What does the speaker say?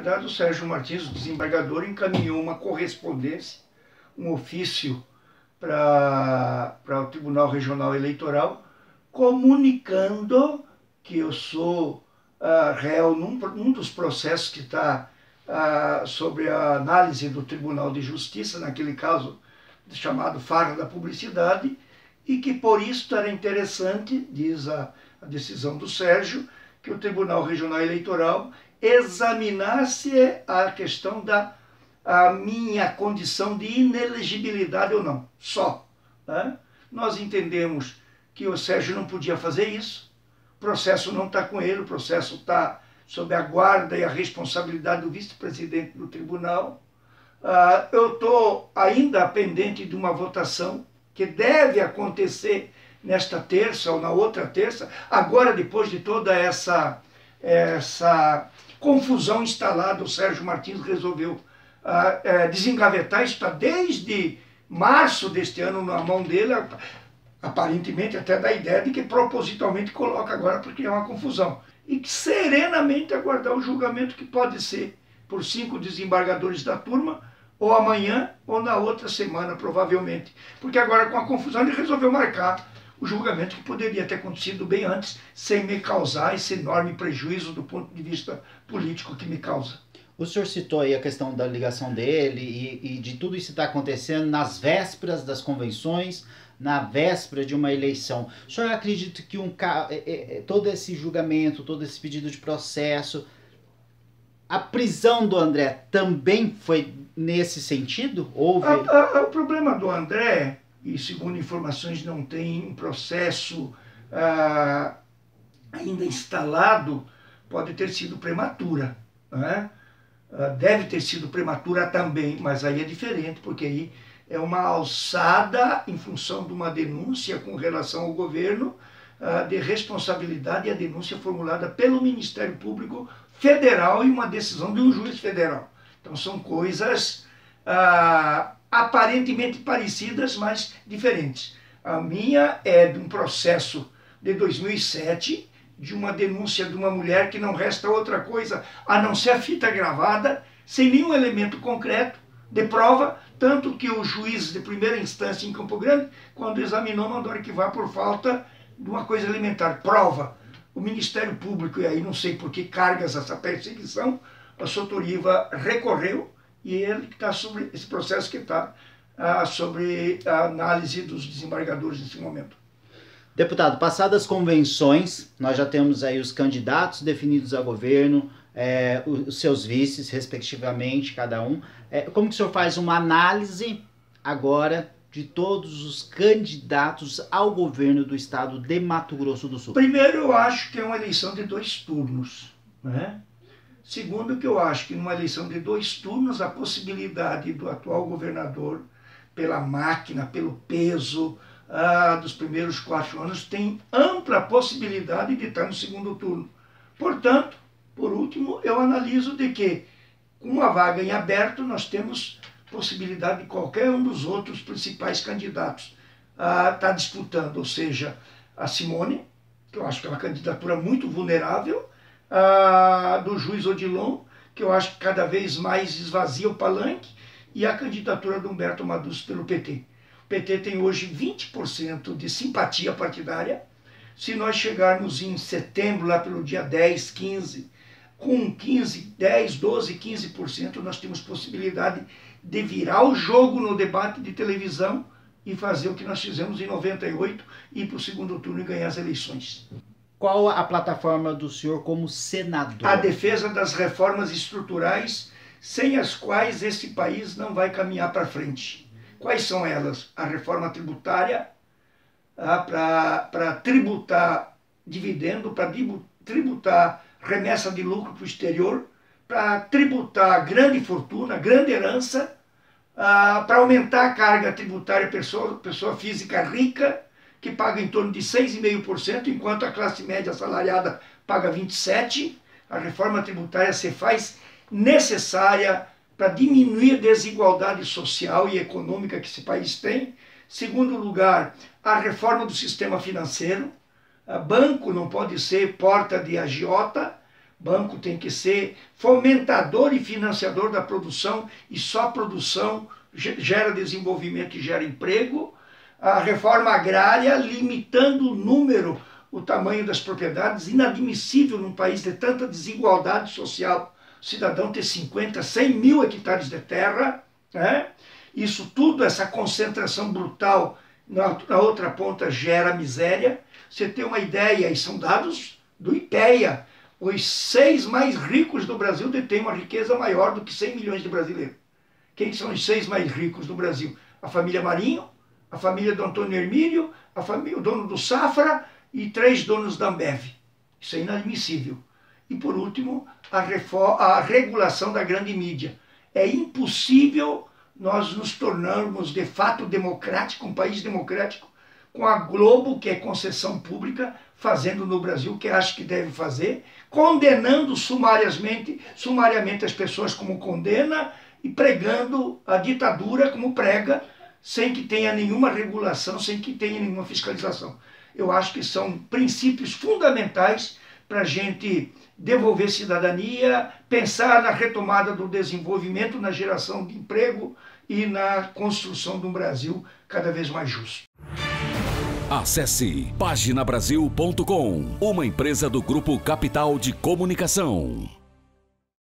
verdade, o Sérgio Martins, o desembargador, encaminhou uma correspondência, um ofício para o Tribunal Regional Eleitoral, comunicando que eu sou réu num dos processos que está sobre a análise do Tribunal de Justiça, naquele caso chamado Farra da Publicidade, e que por isso era interessante, diz a decisão do Sérgio, que o Tribunal Regional Eleitoral examinasse a questão da minha condição de inelegibilidade ou não, só. Né? Nós entendemos que o Sérgio não podia fazer isso, o processo não está com ele, o processo está sob a guarda e a responsabilidade do vice-presidente do tribunal. Eu estou ainda pendente de uma votação que deve acontecer nesta terça ou na outra terça, agora depois de toda essa confusão instalada, o Sérgio Martins resolveu desengavetar, isso está desde março deste ano na mão dele, aparentemente até dá a ideia de que propositalmente coloca agora porque é uma confusão. E que serenamente aguardar o julgamento que pode ser por 5 desembargadores da turma, ou amanhã ou na outra semana, provavelmente. Porque agora com a confusão ele resolveu marcar o julgamento que poderia ter acontecido bem antes, sem me causar esse enorme prejuízo do ponto de vista político que me causa. O senhor citou aí a questão da ligação dele e de tudo isso que está acontecendo nas vésperas das convenções, na véspera de uma eleição. O senhor acredita que todo esse julgamento, todo esse pedido de processo, a prisão do André também foi nesse sentido? Houve... O problema do André, e segundo informações não tem um processo ainda instalado, pode ter sido prematura, né? Deve ter sido prematura também, mas aí é diferente, porque aí é uma alçada em função de uma denúncia com relação ao governo de responsabilidade, e a denúncia formulada pelo Ministério Público Federal e uma decisão de um juiz federal. Então são coisas aparentemente parecidas, mas diferentes. A minha é de um processo de 2007, de uma denúncia de uma mulher que não resta outra coisa a não ser a fita gravada, sem nenhum elemento concreto de prova, tanto que o juiz de primeira instância em Campo Grande, quando examinou, mandou arquivar por falta de uma coisa elementar, prova. O Ministério Público, e aí não sei por que cargas essa perseguição, a Sotoriva recorreu, e ele está sobre esse processo que está sobre a análise dos desembargadores nesse momento. Deputado, passadas convenções, nós já temos aí os candidatos definidos a governo, os seus vices, respectivamente, cada um. Como que o senhor faz uma análise agora de todos os candidatos ao governo do estado de Mato Grosso do Sul? Primeiro, eu acho que é uma eleição de 2 turnos, né? Segundo, que eu acho que numa eleição de 2 turnos, a possibilidade do atual governador, pela máquina, pelo peso dos primeiros 4 anos, tem ampla possibilidade de estar no segundo turno. Portanto, por último, eu analiso de que, com uma vaga em aberto, nós temos possibilidade de qualquer um dos outros principais candidatos estar disputando, ou seja, a Simone, que eu acho que é uma candidatura muito vulnerável, do juiz Odilon, que eu acho que cada vez mais esvazia o palanque, e a candidatura do Humberto Madusso pelo PT. O PT tem hoje 20% de simpatia partidária. Se nós chegarmos em setembro, lá pelo dia 10, 15, com 10, 12, 15%, nós temos possibilidade de virar o jogo no debate de televisão e fazer o que nós fizemos em 98, ir para o segundo turno e ganhar as eleições. Qual a plataforma do senhor como senador? A defesa das reformas estruturais, sem as quais esse país não vai caminhar para frente. Quais são elas? A reforma tributária, para tributar dividendo, para tributar remessa de lucro para o exterior, para tributar grande fortuna, grande herança, para aumentar a carga tributária pessoa física rica, que paga em torno de 6,5%, enquanto a classe média assalariada paga 27%. A reforma tributária se faz necessária para diminuir a desigualdade social e econômica que esse país tem. Segundo lugar, a reforma do sistema financeiro. Banco não pode ser porta de agiota, Banco tem que ser fomentador e financiador da produção, e só produção gera desenvolvimento e gera emprego. A reforma agrária, limitando o tamanho das propriedades, inadmissível num país de tanta desigualdade social, o cidadão ter 50, 100 mil hectares de terra, né? Isso tudo, essa concentração brutal na outra ponta gera miséria. Você tem uma ideia, e são dados do IPEA, os 6 mais ricos do Brasil detêm uma riqueza maior do que 100 milhões de brasileiros. Quem são os 6 mais ricos do Brasil? A família Marinho, a família do Antônio Hermílio, o dono do Safra e 3 donos da Ambev. Isso é inadmissível. E por último, a regulação da grande mídia. É impossível nós nos tornarmos de fato democrático, um país democrático, com a Globo, que é concessão pública, fazendo no Brasil o que acha que deve fazer, condenando sumariamente as pessoas como condena e pregando a ditadura como prega, sem que tenha nenhuma regulação, sem que tenha nenhuma fiscalização. Eu acho que são princípios fundamentais para a gente devolver cidadania, pensar na retomada do desenvolvimento, na geração de emprego e na construção de um Brasil cada vez mais justo. Acesse paginabrasil.com, uma empresa do Grupo Capital de Comunicação.